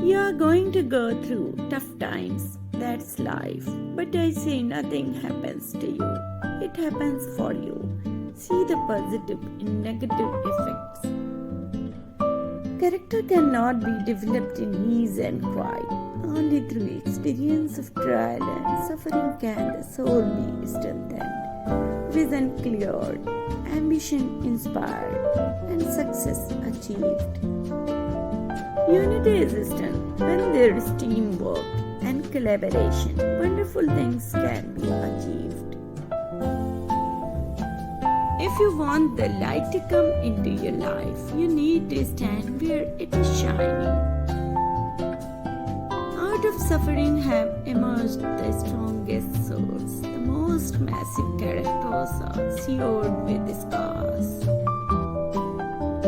You are going to go through tough times, that's life. But I say nothing happens to you, it happens for you. See the positive in negative effects. Character cannot be developed in ease and quiet. Only through experience of trial and suffering can the soul be strengthened, vision cleared, ambition inspired, and success achieved. Unity is strength when there is teamwork and collaboration. Wonderful things can be achieved. If you want the light to come into your life, you need to stand where it is shining. Out of suffering have emerged the strongest souls. The most massive characters are seared with scars.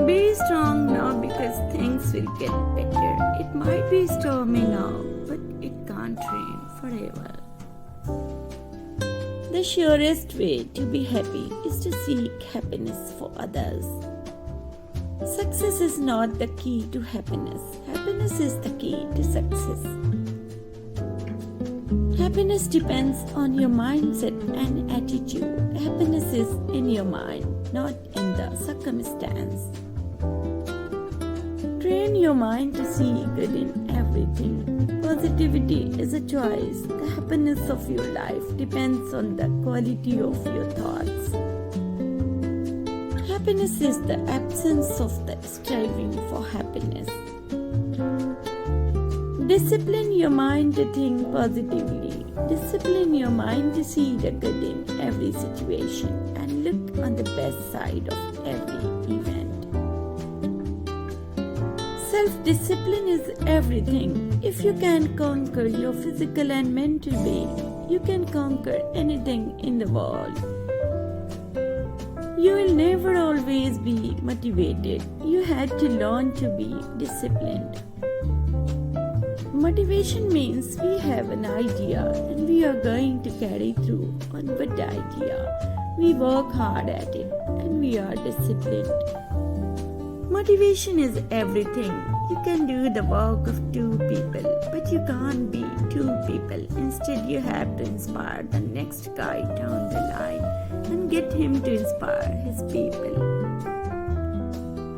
Be strong now because things will get better. It might be stormy now, but it can't rain forever. The surest way to be happy is to seek happiness for others. Success is not the key to happiness. Happiness is the key to success. Happiness depends on your mindset and attitude. Happiness is in your mind, not in the circumstance. Train your mind to see good in everything. Positivity is a choice. The happiness of your life depends on the quality of your thoughts. Happiness is the absence of the striving for happiness. Discipline your mind to think positively. Discipline your mind to see the good in every situation and look on the best side of every event. Self-discipline is everything. If you can conquer your physical and mental being, you can conquer anything in the world. You will never always be motivated. You had to learn to be disciplined. Motivation means we have an idea and we are going to carry through on that idea. We work hard at it and we are disciplined. Motivation is everything. You can do the work of two people, but you can't be two people. Instead, you have to inspire the next guy down the line and get him to inspire his people.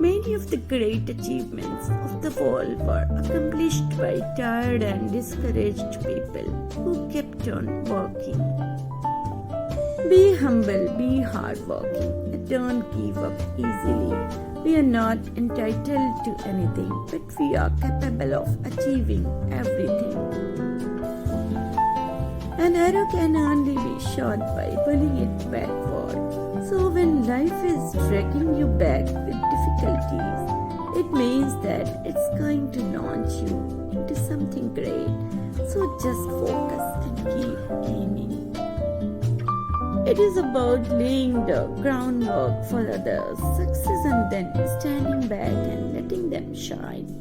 Many of the great achievements of the world were accomplished by tired and discouraged people who kept on working. Be humble, be hardworking, and don't give up easily. We are not entitled to anything, but we are capable of achieving everything. An arrow can only be shot by pulling it backward. So when life is dragging you back with difficulties, it means that it's going to launch you into something great. So just focus and keep aiming. It is about laying the groundwork for others' success and then standing back and letting them shine.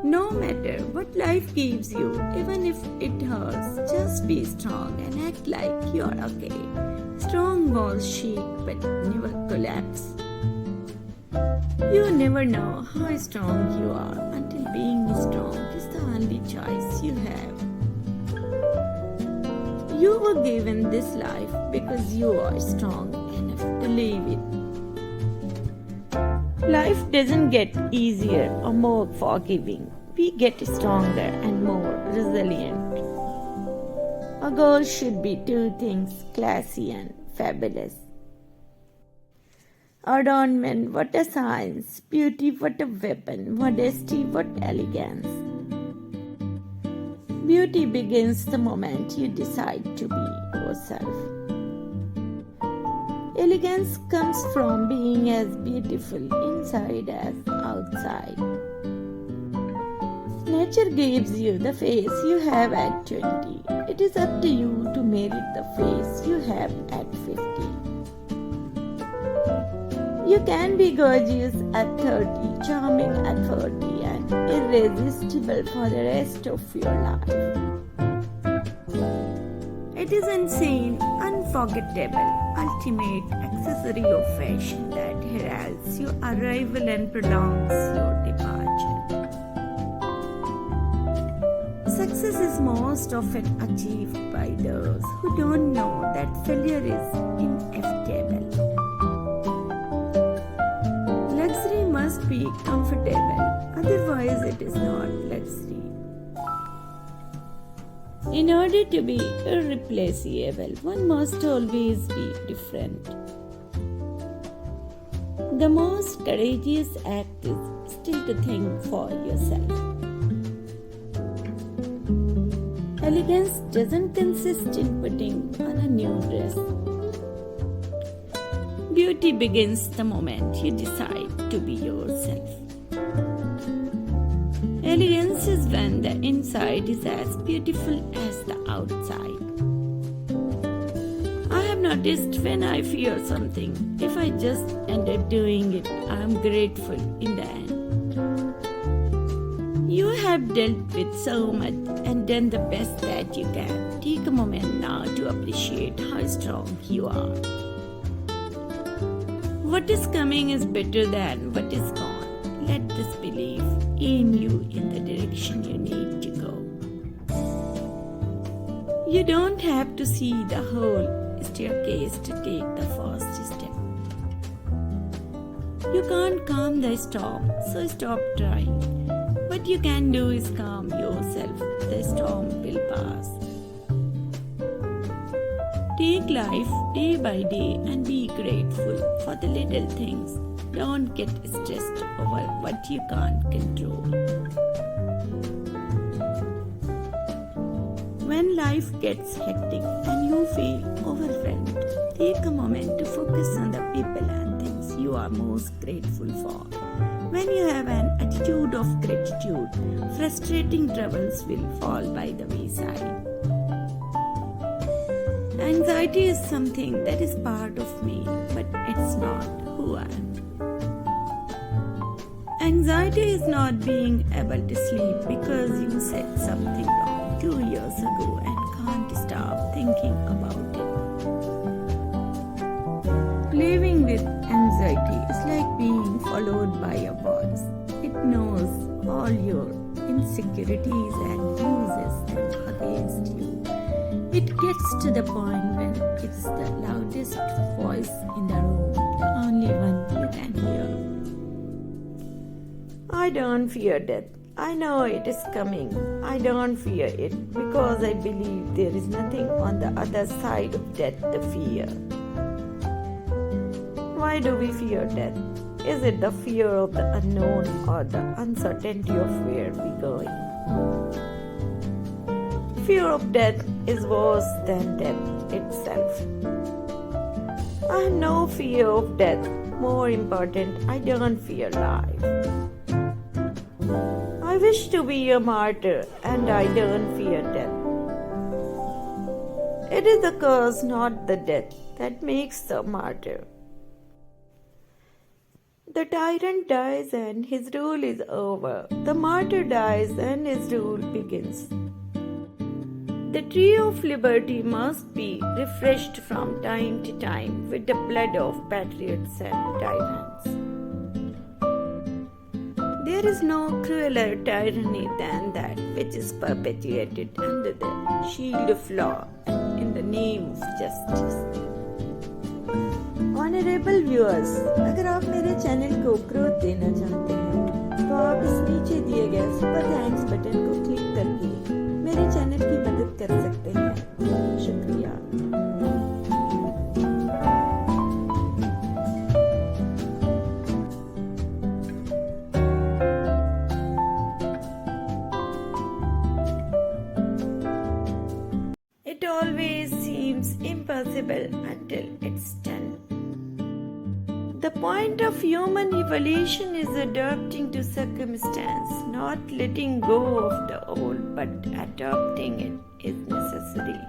No matter what life gives you, even if it hurts, just be strong and act like you are okay. Strong walls shake but never collapse. You never know how strong you are until being strong is the only choice you have. You were given this life because you are strong enough to live it. Life doesn't get easier or more forgiving. We get stronger and more resilient. Our goal should be two things, classy and fabulous. Adornment, what a science. Beauty, what a weapon. Modesty, what elegance. Beauty begins the moment you decide to be yourself. Elegance comes from being as beautiful inside as outside. Nature gives you the face you have at 20. It is up to you to merit the face you have at 50. You can be gorgeous at 30, charming at 40, and irresistible for the rest of your life. It is insane, unforgettable, ultimate accessory of fashion that heralds accelerates your arrival and prolongs your departure. Success is most often achieved by those who don't know that failure is inevitable. Luxury must be comfortable, otherwise, it is not luxury. In order to be irreplaceable, one must always be different. The most courageous act is still to think for yourself. Elegance doesn't consist in putting on a new dress. Beauty begins the moment you decide to be yourself. Elegance is when the inside is as beautiful as the outside. I have noticed when I fear something, if I just end up doing it, I am grateful in the end. You have dealt with so much and done the best that you can. Take a moment now to appreciate how strong you are. What is coming is better than what is gone. Let this belief aim you in the direction you need to go. You don't have to see the whole staircase to take the first step. You can't calm the storm, so stop trying. What you can do is calm yourself. The storm will pass. Take life day by day and be grateful for the little things. Don't get stressed over what you can't control. When life gets hectic and you feel overwhelmed, take a moment to focus on the people and things you are most grateful for. When you have an attitude of gratitude, frustrating troubles will fall by the wayside. Anxiety is something that is part of me, but it's not who I am. Anxiety is not being able to sleep because you said something wrong 2 years ago and can't stop thinking about it. Living with anxiety is like being followed by a voice. It knows all your insecurities and uses them against you. It gets to the point when it's the loudest voice in the room, the only one you can hear. I don't fear death. I know it is coming. I don't fear it because I believe there is nothing on the other side of death to fear. Why do we fear death? Is it the fear of the unknown or the uncertainty of where we're going? Fear of death is worse than death itself. I have no fear of death. More important, I don't fear life. I wish to be a martyr and I don't fear death. It is the curse, not the death, that makes the martyr. The tyrant dies and his rule is over. The martyr dies and his rule begins. The tree of liberty must be refreshed from time to time with the blood of patriots and tyrants. There is no crueler tyranny than that which is perpetuated under the shield of law and in the name of justice. Honorable viewers, अगर आप मेरे channel को growth देना चाहते हैं तो आप इस नीचे दिए गए सुपर थैंक्स बटन को क्लिक करके मेरे चैनल की मदद कर सकते हैं। शुक्रिया। It always seems impossible until it's done. The point of human evolution is adapting to circumstance, not letting go of the old, but adopting it is necessary.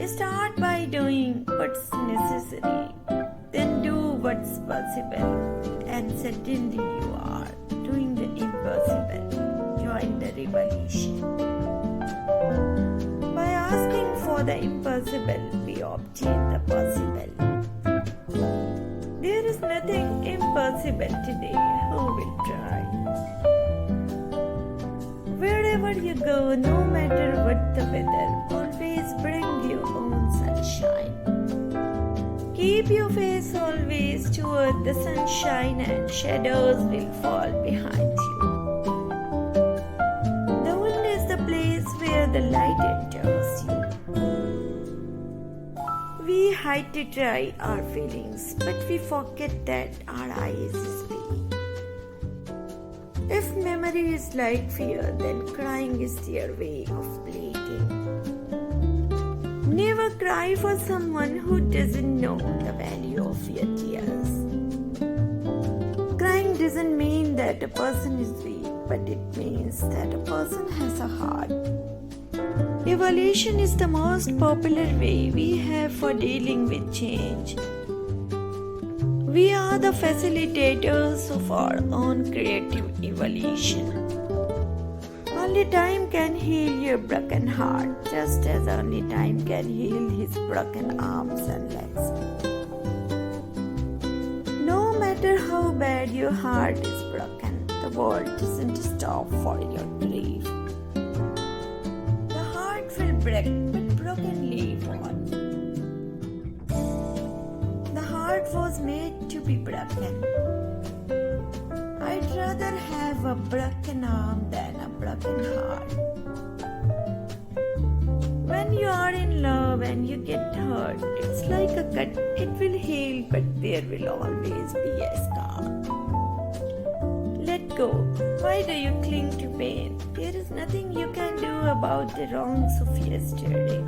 Start by doing what's necessary, then do what's possible, and certainly you are doing the impossible. Join the revolution. By asking for the impossible, we obtain the possible. There possible today, who will try? Wherever you go, no matter what the weather, always bring your own sunshine. Keep your face always toward the sunshine and shadows will fall behind you. The wind is the place where the light enters you. We hide to dry our feelings, but we forget that our eyes speak. If memory is like fear, then crying is their way of pleading. Never cry for someone who doesn't know the value of your tears. Crying doesn't mean that a person is weak, but it means that a person has a heart. Evolution is the most popular way we have for dealing with change. We are the facilitators of our own creative evolution. Only time can heal your broken heart, just as only time can heal his broken arms and legs. No matter how bad your heart is broken, the world doesn't stop for your grief. The heart will break, but broken live on. The heart was made to be broken. I'd rather have a broken arm than a broken heart. When you are in love and you get hurt, it's like a cut. It will heal, but there will always be a scar. Let go. Why do you cling to pain? There is nothing you can do about the wrongs of yesterday.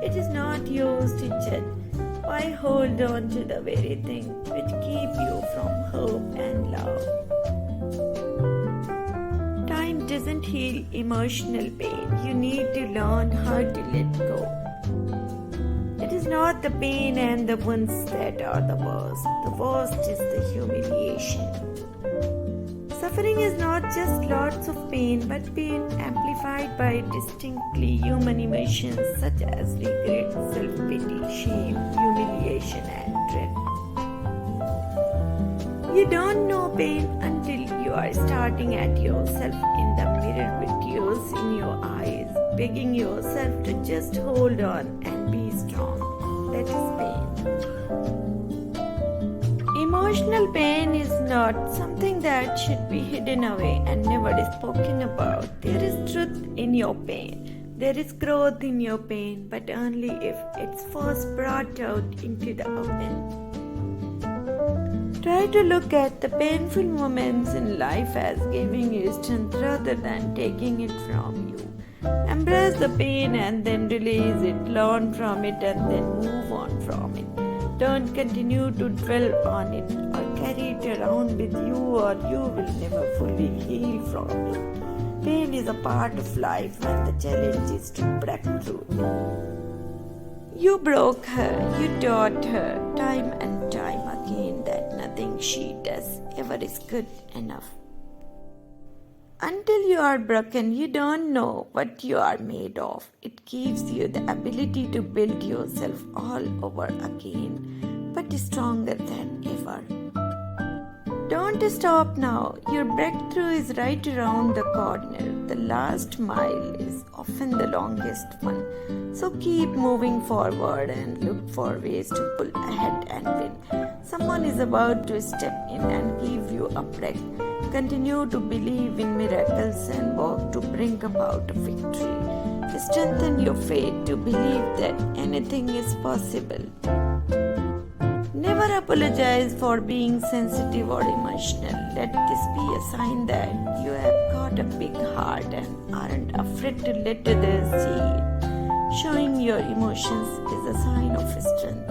It is not yours to judge. Why hold on to the very thing which keep you from hope and love? Time doesn't heal emotional pain. You need to learn how to let go. It is not the pain and the wounds that are the worst. The worst is the humiliation. Suffering is not just lots of pain, but pain amplified by distinctly human emotions such as regret, self-pity, shame, humiliation, and dread. You don't know pain until you are starting at yourself in the mirror with tears in your eyes, begging yourself to just hold on and be strong. That is pain. Emotional pain is not something that should be hidden away and never spoken about. There is truth in your pain. There is growth in your pain, but only if it's first brought out into the open. Try to look at the painful moments in life as giving you strength rather than taking it from you. Embrace the pain and then release it, learn from it and then move on from it. Don't continue to dwell on it or carry it around with you, or you will never fully heal from it. Pain is a part of life and the challenge is to break through it. You broke her, you taught her time and time again that nothing she does ever is good enough. Until you are broken, you don't know what you are made of. It gives you the ability to build yourself all over again, but stronger than ever. Don't stop now. Your breakthrough is right around the corner. The last mile is often the longest one. So keep moving forward and look for ways to pull ahead and win. Someone is about to step in and give you a break. Continue to believe in miracles and work to bring about a victory. Strengthen your faith to believe that anything is possible. Never apologize for being sensitive or emotional. Let this be a sign that you have got a big heart and aren't afraid to let others see it. Showing your emotions is a sign of strength.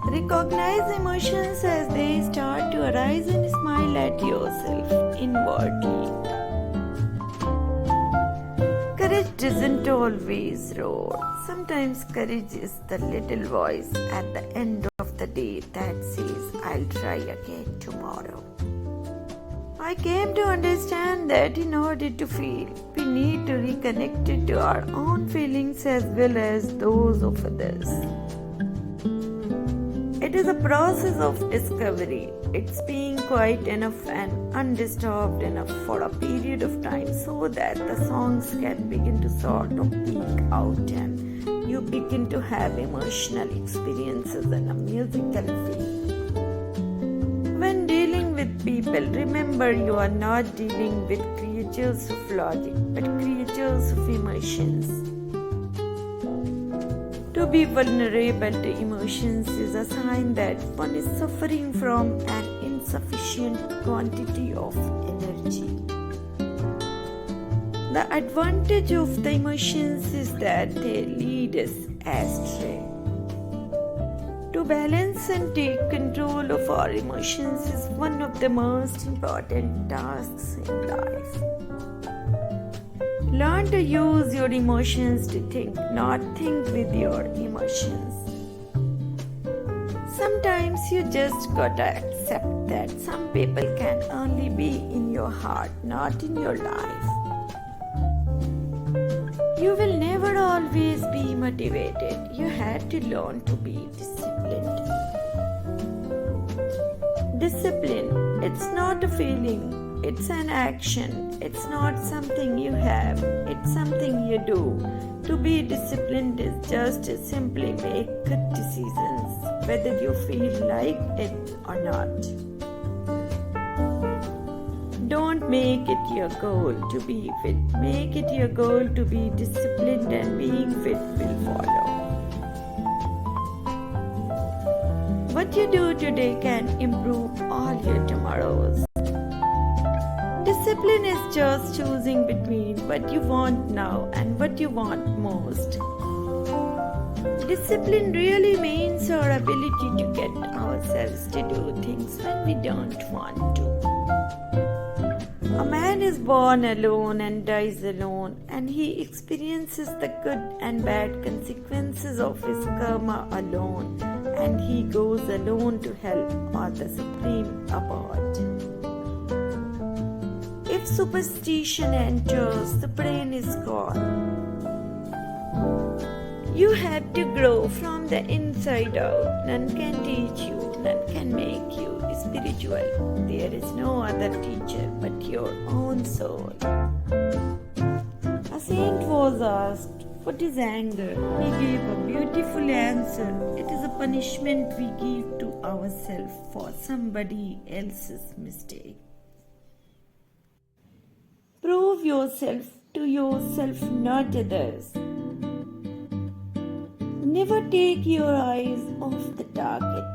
Recognize emotions as they start to arise and smile at yourself inwardly. Courage doesn't always roar. Sometimes courage is the little voice at the end of the day that says, I'll try again tomorrow. I came to understand that in order to feel, we need to reconnect it to our own feelings as well as those of others. It is a process of discovery. It's being quiet enough and undisturbed enough for a period of time so that the songs can begin to sort of peek out and you begin to have emotional experiences and a musical feel. When dealing with people, remember you are not dealing with creatures of logic but creatures of emotions. To be vulnerable to emotions is a sign that one is suffering from an insufficient quantity of energy. The advantage of the emotions is that they lead us astray. To balance and take control of our emotions is one of the most important tasks in life. Learn to use your emotions to think, not think with your emotions. Sometimes you just gotta accept that some people can only be in your heart, not in your life. You will never always be motivated. You have to learn to be disciplined. Discipline, it's not a feeling. It's an action. It's not something you have. It's something you do. To be disciplined is just to simply make good decisions, whether you feel like it or not. Don't make it your goal to be fit. Make it your goal to be disciplined, and being fit will follow. What you do today can improve all your tomorrows. Discipline is just choosing between what you want now and what you want most. Discipline really means our ability to get ourselves to do things when we don't want to. A man is born alone and dies alone, and he experiences the good and bad consequences of his karma alone, and he goes alone to hell or the supreme abode. If superstition enters, the brain is gone. You have to grow from the inside out. None can teach you, none can make you spiritual. There is no other teacher but your own soul. A saint was asked, "What is anger?" He gave a beautiful answer. It is a punishment we give to ourselves for somebody else's mistake. Prove yourself to yourself, not others. Never take your eyes off the target.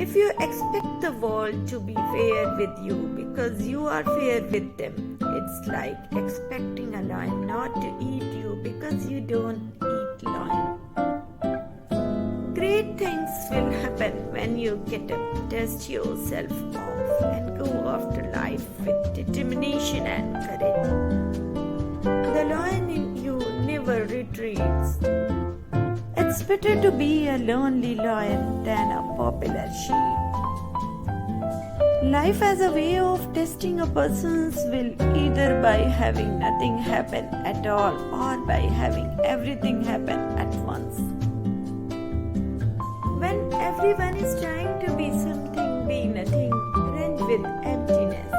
If you expect the world to be fair with you because you are fair with them, it's like expecting a lion not to eat you because you don't eat lion. Great things will happen when you get up, dust yourself off, and go after life with determination and courage. The lion in you never retreats. It's better to be a lonely lion than a popular sheep. Life has a way of testing a person's will either by having nothing happen at all or by having everything happen at once. When everyone is trying to be something, be nothing, rent with emptiness.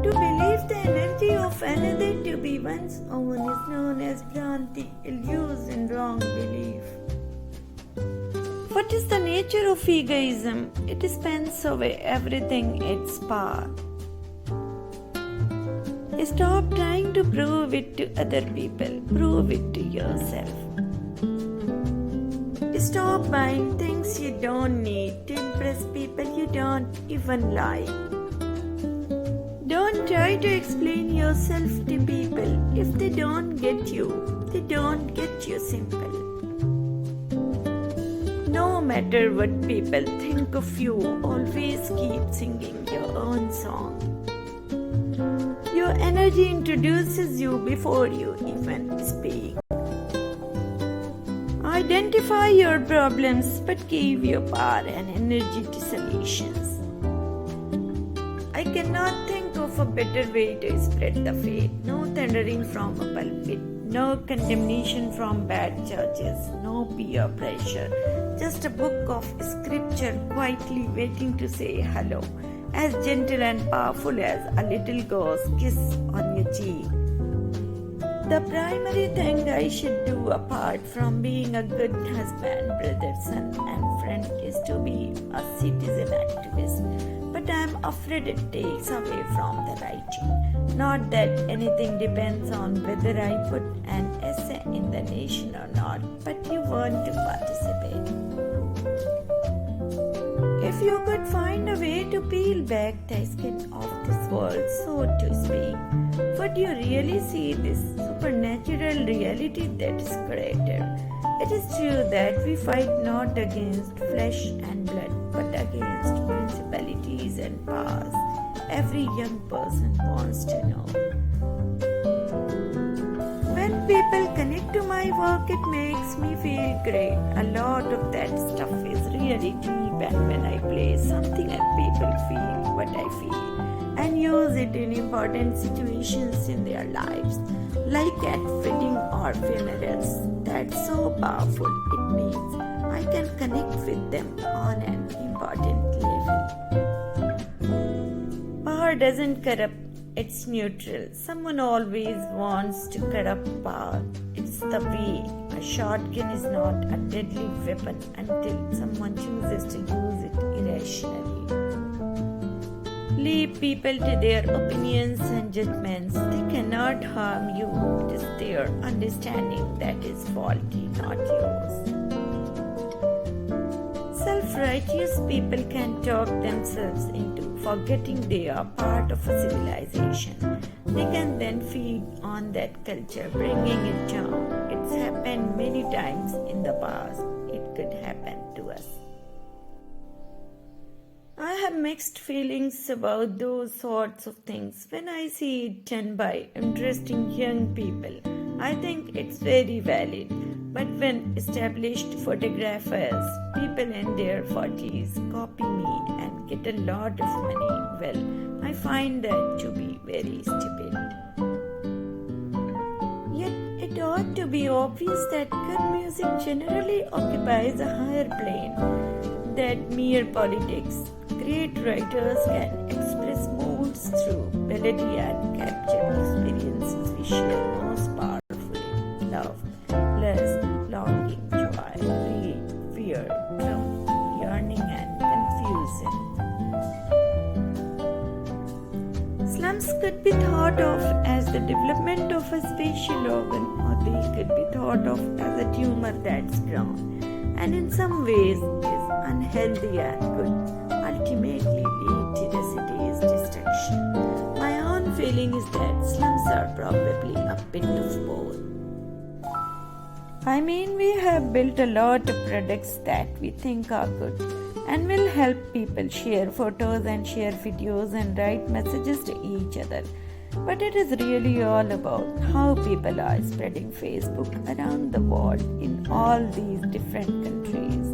To believe the energy of another to be one's own is known as Bhranti, illusion, wrong belief. What is the nature of egoism? It spends away everything its power. Stop trying to prove it to other people. Prove it to yourself. Stop buying things you don't need to impress people you don't even like. Don't try to explain yourself to people. If they don't get you, they don't get you, simple. No matter what people think of you, always keep singing your own song. Your energy introduces you before you even speak. Identify your problems but give your power and energy to solutions. I cannot think of a better way to spread the faith. No thundering from a pulpit, No condemnation from bad judges, no peer pressure. Just a book of scripture quietly waiting to say hello, as gentle and powerful as a little ghost kiss on your cheek. The primary thing I should do apart from being a good husband, brother, son, and friend is to be a citizen activist. But I'm afraid it takes away from the writing. Not that anything depends on whether I put an essay in the Nation or not, but you want to participate. If you could find a way to peel back the skin of this world, so to speak, would you really see this supernatural reality that is created? It is true that we fight not against flesh and blood, but against principalities and powers. Every young person wants to know. When people connect to my work, it makes me feel great. A lot of that stuff is really deep, and when I play something and people feel what I feel and use it in important situations in their lives, like at wedding or funerals, that's so powerful. It means I can connect with them on an important level. Power doesn't corrupt, it's neutral. Someone always wants to corrupt power. It's the way. A shotgun is not a deadly weapon until someone chooses to use it irrationally. Leave people to their opinions and judgments. They cannot harm you. It is their understanding that is faulty, not yours. Self-righteous people can talk themselves into forgetting they are part of a civilization. They can then feed on that culture, bringing it down. It's happened many times in the past. It could happen to us. I have mixed feelings about those sorts of things. When I see it done by interesting young people, I think it's very valid. But when established photographers, people in their 40s, copy me and get a lot of money, well, I find that to be very stupid. Yet it ought to be obvious that good music generally occupies a higher plane than mere politics. Great writers can express moods through melody and capture experiences we share most powerfully: love, lust, longing, joy, greed, fear, truth, yearning, and confusion. Slums could be thought of as the development of a spatial organ, or they could be thought of as a tumor that's grown, and in some ways is unhealthy and could ultimately lead to the city's destruction. My own feeling is that slums are probably a bit of both. I mean, we have built a lot of products that we think are good and will help people share photos and share videos and write messages to each other. But it is really all about how people are spreading Facebook around the world in all these different countries.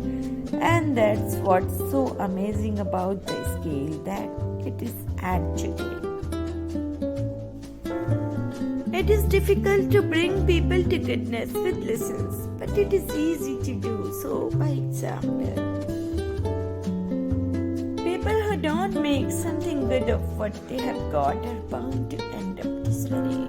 And that's what's so amazing about the scale that it is at today. It is difficult to bring people to goodness with lessons, but it is easy to do so by example. People who don't make something good of what they have got are bound to end up this way.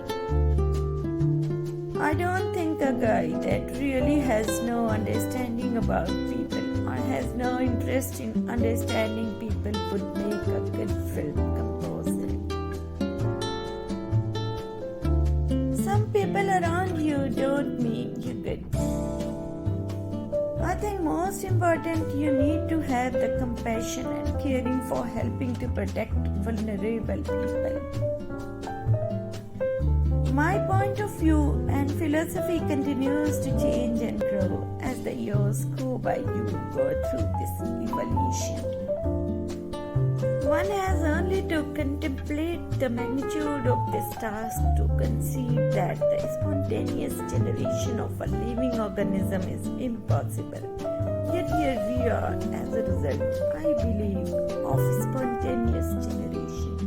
I don't think a guy that really has no understanding about people or has no interest in understanding people would make a good film composer. Some people around you don't mean you good. I think most important, you need to have the compassion and caring for helping to protect vulnerable people. My point of view and philosophy continues to change and grow as the years go by. You go through this evolution. One has only to contemplate the magnitude of this task to conceive that the spontaneous generation of a living organism is impossible. Yet here we are as a result, I believe, of spontaneous generation.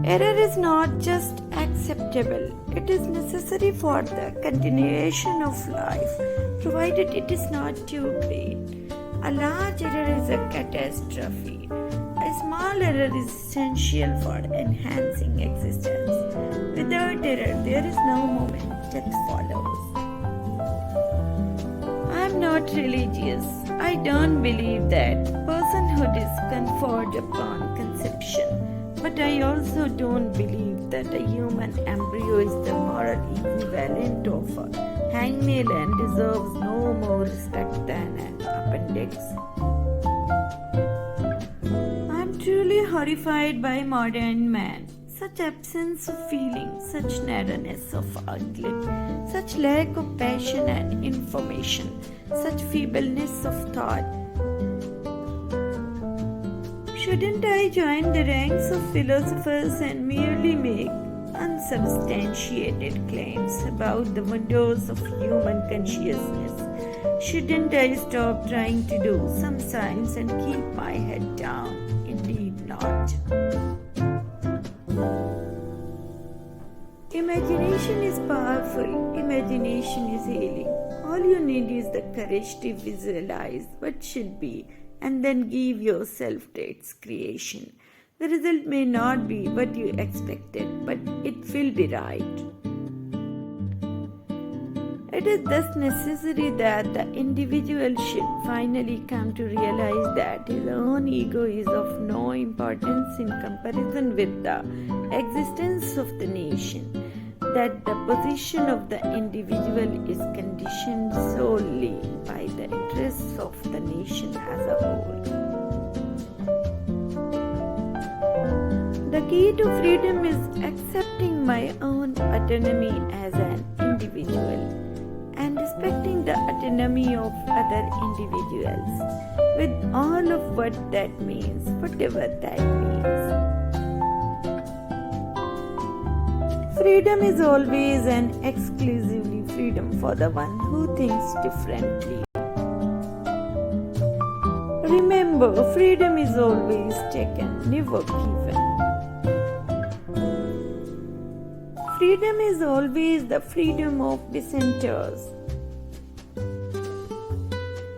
Error is not just acceptable. It is necessary for the continuation of life, provided it is not too great. A large error is a catastrophe. A small error is essential for enhancing existence. Without error, there is no moment, death follows. I am not religious. I don't believe that personhood is conferred upon conception. But I also don't believe that a human embryo is the moral equivalent of a hangnail and deserves no more respect than an appendix. I am truly horrified by modern man. Such absence of feeling, such narrowness of outlet, such lack of passion and information, such feebleness of thought. Shouldn't I join the ranks of philosophers and merely make unsubstantiated claims about the wonders of human consciousness? Shouldn't I stop trying to do some science and keep my head down? Indeed not. Imagination is powerful. Imagination is healing. All you need is the courage to visualize what should be and then give yourself to its creation. The result may not be what you expected, but it will be right. It is thus necessary that the individual should finally come to realize that his own ego is of no importance in comparison with the existence of the nation, that the position of the individual is conditioned solely by the interests of the nation as a whole. The key to freedom is accepting my own autonomy as an individual and respecting the autonomy of other individuals, with all of what that means, whatever that means. Freedom is always and exclusively freedom for the one who thinks differently. Remember, freedom is always taken, never given. Freedom is always the freedom of dissenters.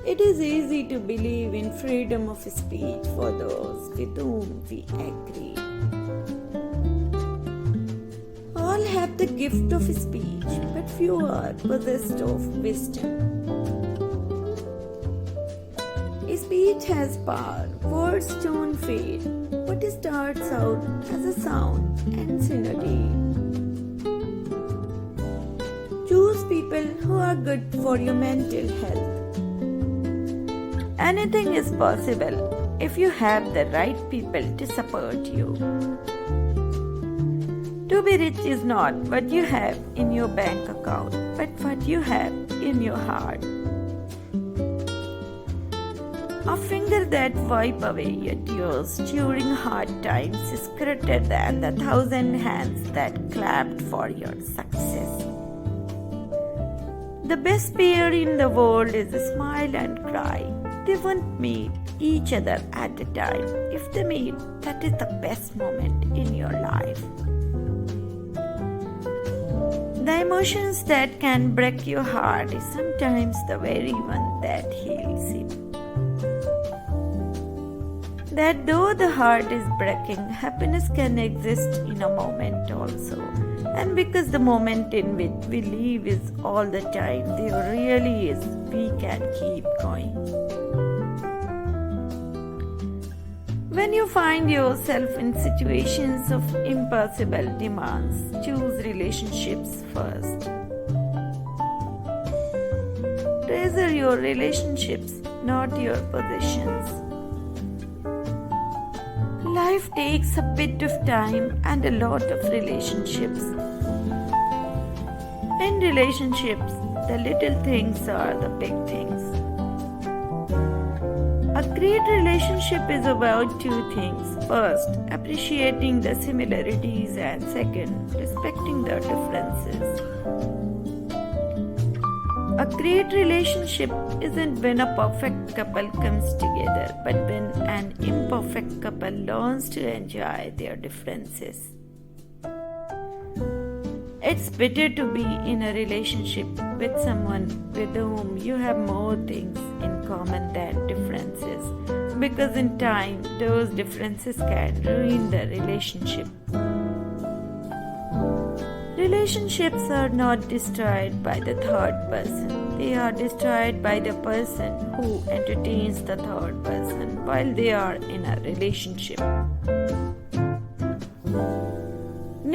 It is easy to believe in freedom of speech for those with whom we agree. All have the gift of speech, but few are possessed of wisdom. Speech has power, words don't fade. What starts out as a sound ends in a deed. Choose people who are good for your mental health. Anything is possible if you have the right people to support you. To be rich is not what you have in your bank account, but what you have in your heart. A finger that wipe away your tears during hard times is greater than the 1,000 hands that clapped for your success. The best pair in the world is a smile and cry. They won't meet each other at a time. If they meet, that is the best moment in your life. The emotions that can break your heart is sometimes the very one that heals it. That though the heart is breaking, happiness can exist in a moment also. And because the moment in which we live is all the time, there really is, we can keep going. When you find yourself in situations of impossible demands, choose relationships first. Treasure your relationships, not your possessions. Life takes a bit of time and a lot of relationships. In relationships, the little things are the big things. A great relationship is about two things. First, appreciating the similarities, and second, respecting the differences. A great relationship isn't when a perfect couple comes together, but when an imperfect couple learns to enjoy their differences. It's better to be in a relationship with someone with whom you have more things in common than differences, because in time those differences can ruin the relationship. Relationships are not destroyed by the third person, they are destroyed by the person who entertains the third person while they are in a relationship.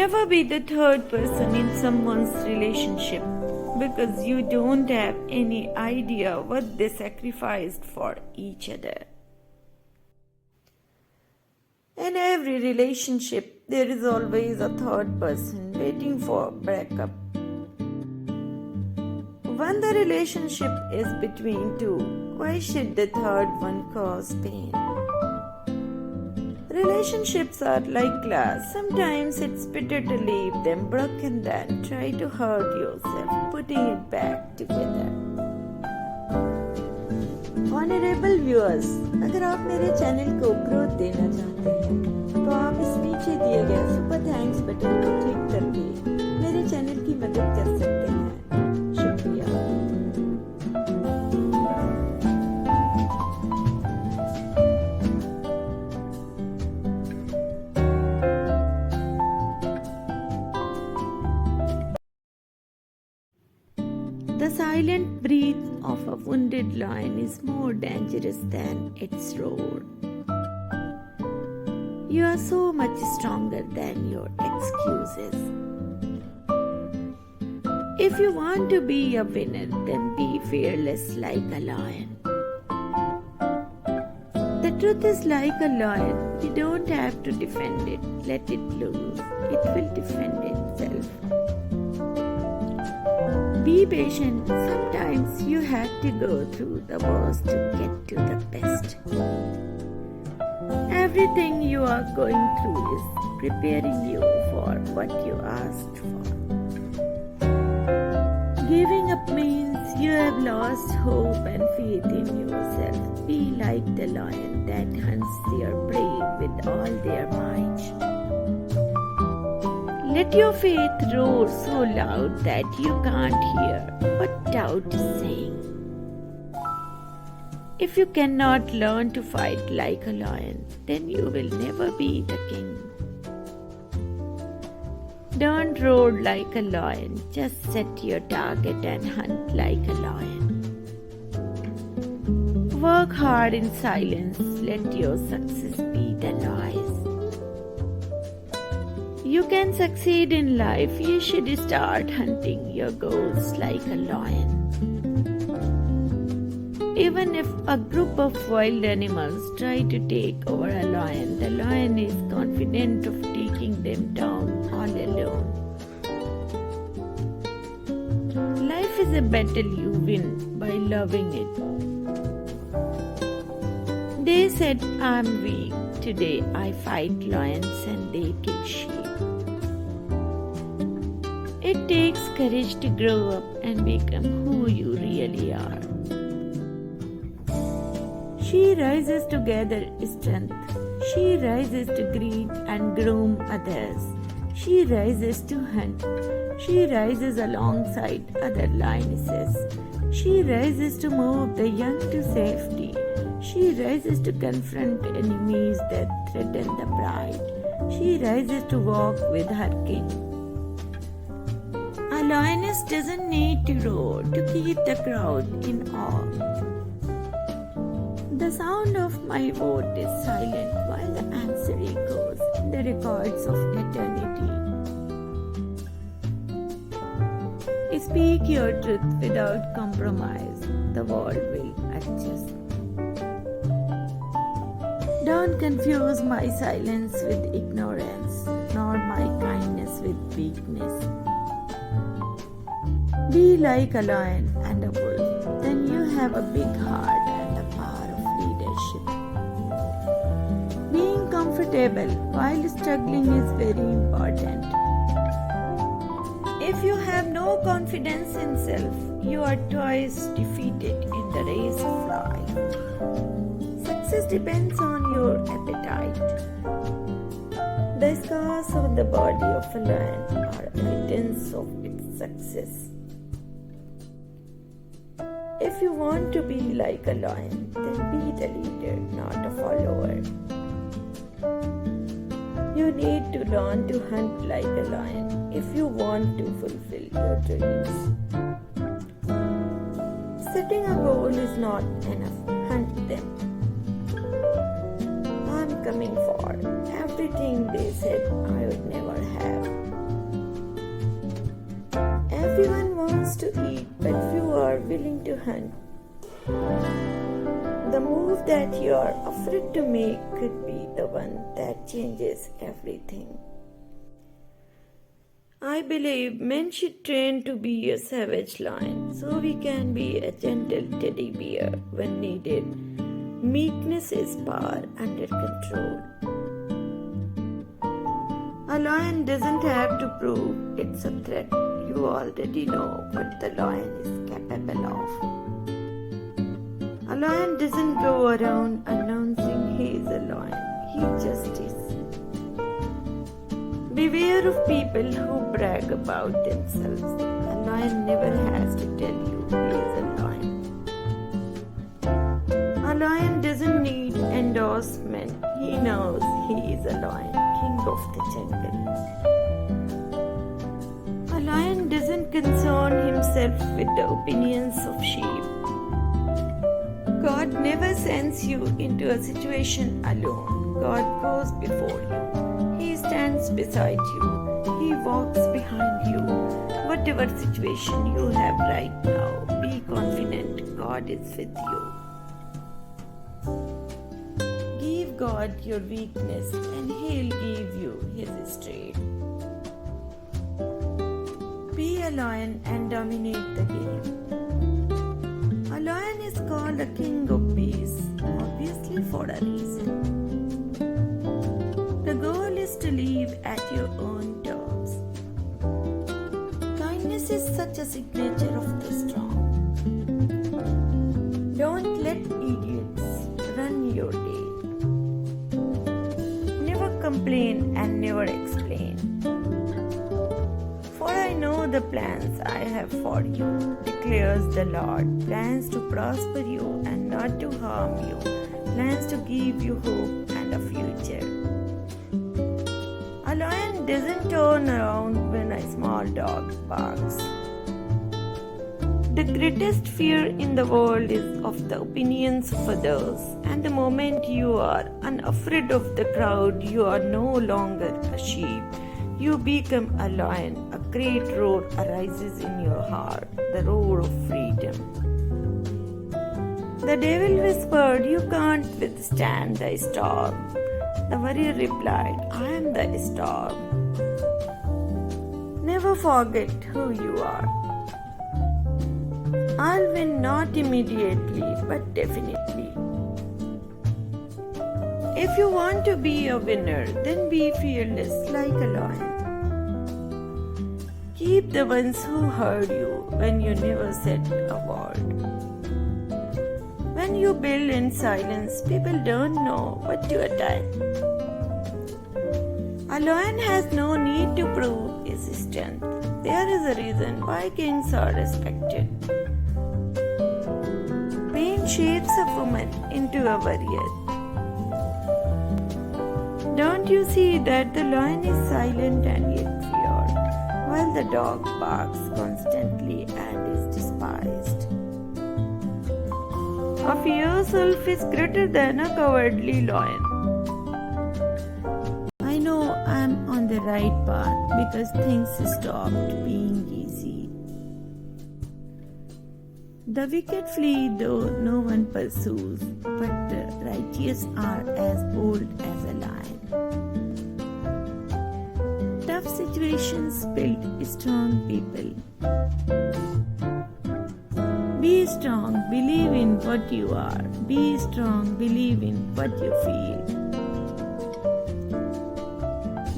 Never be the third person in someone's relationship, because you don't have any idea what they sacrificed for each other. In every relationship, there is always a third person waiting for breakup. When the relationship is between two, why should the third one cause pain? Relationships are like glass. Sometimes it's better to leave them broken than try to hurt yourself putting it back together. Honourable viewers, अगर आप मेरे channel को growth देना चाहते हैं तो आप इस नीचे दिए गए सुपर थैंक्स बटन को क्लिक करके मेरे चैनल की मदद कर सकते हैं। शुक्रिया। The silent breath of a wounded lion is more dangerous than its roar. You are so much stronger than your excuses. If you want to be a winner, then be fearless like a lion. The truth is like a lion. You don't have to defend it. Let it loose. It will defend itself. Be patient. Sometimes you have to go through the worst to get to the best. Everything you are going through is preparing you for what you asked for. Giving up means you have lost hope and faith in yourself. Be like the lion that hunts their prey with all their might. Let your faith roar so loud that you can't hear what doubt is saying. If you cannot learn to fight like a lion, then you will never be the king. Don't roar like a lion, just set your target and hunt like a lion. Work hard in silence, let your success be the noise. You can succeed in life, you should start hunting your goals like a lion. Even if a group of wild animals try to take over a lion, the lion is confident of taking them down all alone. Life is a battle you win by loving it. They said I'm weak. Today I fight lions and they kill sheep. It takes courage to grow up and become who you really are. She rises to gather strength. She rises to greet and groom others. She rises to hunt. She rises alongside other lionesses. She rises to move the young to safety. She rises to confront enemies that threaten the bride. She rises to walk with her king. A lioness doesn't need to roar to keep the crowd in awe. The sound of my vote is silent while the answer echoes in the records of eternity. Speak your truth without compromise. The world will adjust. Don't confuse my silence with ignorance, nor my kindness with weakness. Be like a lion and a wolf, then you have a big heart and the power of leadership. Being comfortable while struggling is very important. If you have no confidence in self, you are twice defeated in the race of life. Success depends on your appetite. The scars on the body of a lion are evidence of its success. If you want to be like a lion, then be the leader, not a follower. You need to learn to hunt like a lion if you want to fulfill your dreams. Setting a goal is not enough. Hunt them. I'm coming for everything they said I would never have. Everyone wants to eat, but few are willing to hunt. The move that you are afraid to make could be the one that changes everything. I believe men should train to be a savage lion so we can be a gentle teddy bear when needed. Meekness is power under control. A lion doesn't have to prove it's a threat. You already know what the lion is capable of. A lion doesn't go around announcing he is a lion. He just is. Beware of people who brag about themselves. A lion never has to tell you he is a lion. A lion doesn't need endorsement. He knows he is a lion, king of the jungle. A lion doesn't concern himself with the opinions of sheep. God never sends you into a situation alone. God goes before you. He stands beside you. He walks behind you. Whatever situation you have right now, be confident God is with you. Give God your weakness and He'll give you His strength. Be a lion and dominate the game. A lion is called a king of beasts, obviously for a reason. The goal is to live at your own terms. Kindness is such a signature of the strong. Don't let idiots run your day. Never complain and never explain. For I know the plans I have for you, declares the Lord, plans to prosper you and not to harm you, plans to give you hope and a future. A lion doesn't turn around when a small dog barks. The greatest fear in the world is of the opinions of others, and the moment you are unafraid of the crowd, you are no longer a sheep. You become a lion. A great roar arises in your heart, the roar of freedom. The devil whispered, "You can't withstand the storm." The warrior replied, "I am the storm." Never forget who you are. I'll win not immediately, but definitely. If you want to be a winner, then be fearless like a lion. Keep the ones who heard you when you never said a word. When you build in silence, people don't know what to attack. A lion has no need to prove his strength. There is a reason why kings are respected. Pain shapes a woman into a warrior. Don't you see that the lion is silent and yet feared, while the dog barks constantly and is despised? A fierce wolf is greater than a cowardly lion. I know I am on the right path because things stopped being easy. The wicked flee though no one pursues, but the righteous are as bold as a lion. Tough situations build strong people. Be strong, believe in what you are. Be strong, believe in what you feel.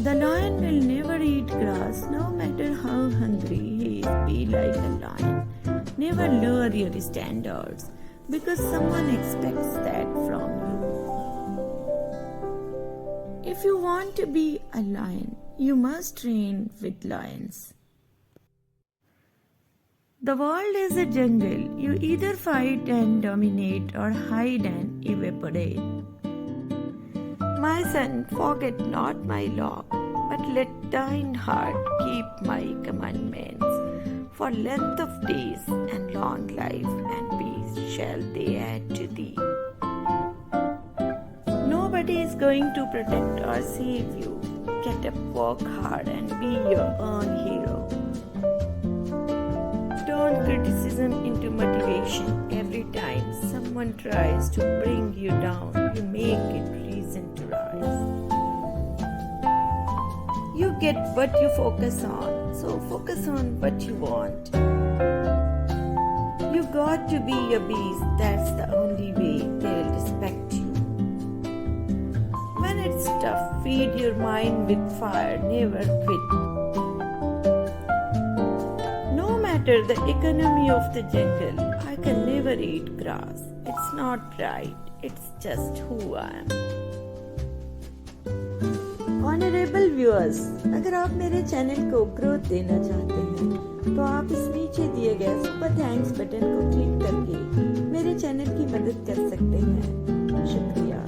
The lion will never eat grass, no matter how hungry he is. Be like a lion. Never lower your standards because someone expects that from you. If you want to be a lion, You must train with lions. The world is a jungle. You either fight and dominate or hide and evaporate. My son, forget not my law, but let thine heart keep my commandments. For length of days and long life and peace shall they add to thee. Nobody is going to protect or save you. Get up, work hard, and be your own hero. Turn criticism into motivation. Every time someone tries to bring you down, you make it reason to rise. You get what you focus on, so focus on what you want. You got to be your beast, that's the only way they'll respect you. When it's tough, feed your mind with fire, never quit. No matter the economy of the jungle, I can never eat grass. It's not right, it's just who I am. Honourable viewers, अगर आप मेरे channel को growth देना चाहते हैं तो आप इस नीचे दिए गए सुपर थैंक्स बटन को क्लिक करके मेरे चैनल की मदद कर सकते हैं। शुक्रिया।